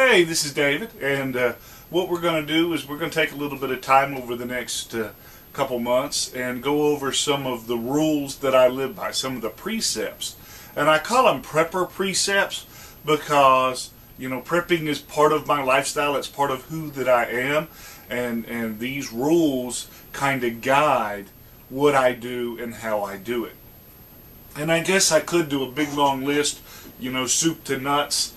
Hey, this is David, and what we're going to do is we're going to take a little bit of time over the next couple months and go over some of the rules that I live by, some of the precepts. And I call them prepper precepts because, you know, prepping is part of my lifestyle. It's part of who that I am, and these rules kind of guide what I do and how I do it. And I guess I could do a big long list, you know, soup to nuts,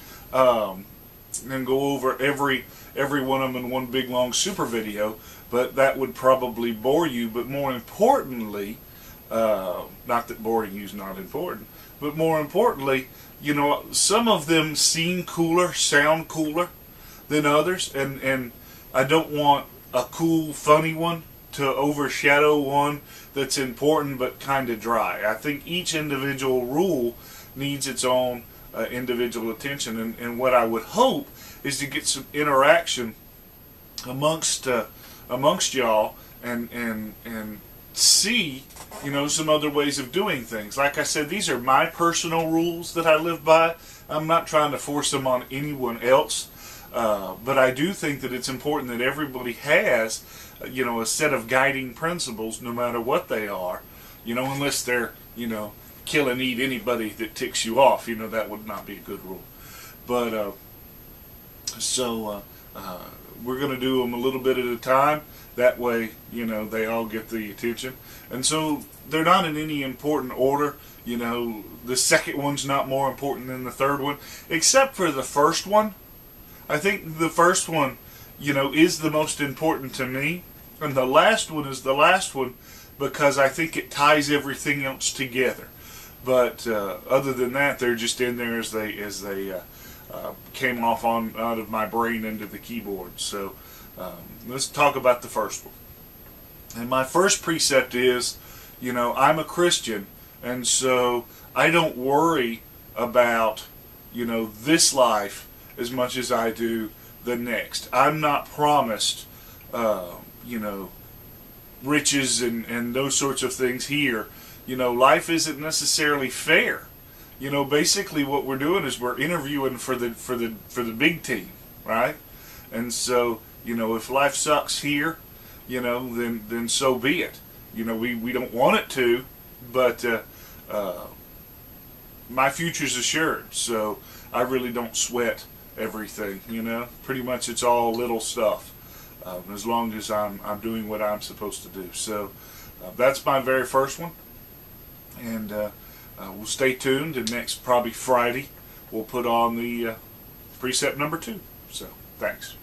and go over every one of them in one big long super video, but that would probably bore you. But more importantly, not that boring you is not important, but more importantly, you know, some of them seem cooler, sound cooler than others, and I don't want a cool, funny one to overshadow one that's important but kind of dry. I think each individual rule needs its own individual attention, and what I would hope is to get some interaction amongst y'all and see, you know, some other ways of doing things. Like I said, these are my personal rules that I live by. I'm not trying to force them on anyone else, but I do think that it's important that everybody has, you know, a set of guiding principles, no matter what they are, you know, unless they're, you know, kill and eat anybody that ticks you off. You know, that would not be a good rule. But we're going to do them a little bit at a time. That way, you know, they all get the attention. And so they're not in any important order. You know, the second one's not more important than the third one, except for the first one. I think the first one, you know, is the most important to me, and the last one is the last one because I think it ties everything else together. But other than that, they're just in there as they came off out of my brain into the keyboard. So let's talk about the first one. And my first precept is, you know, I'm a Christian, and so I don't worry about, you know, this life as much as I do the next. I'm not promised, you know, riches and those sorts of things here. You know, life isn't necessarily fair. You know, basically what we're doing is we're interviewing for the big team, right? And so, you know, if life sucks here, you know, then so be it. You know, we don't want it to, but my future's assured, so I really don't sweat everything. You know, pretty much it's all little stuff, as long as I'm doing what I'm supposed to do. So that's my very first one. And we'll stay tuned, and next probably Friday we'll put on the precept number 2. So thanks.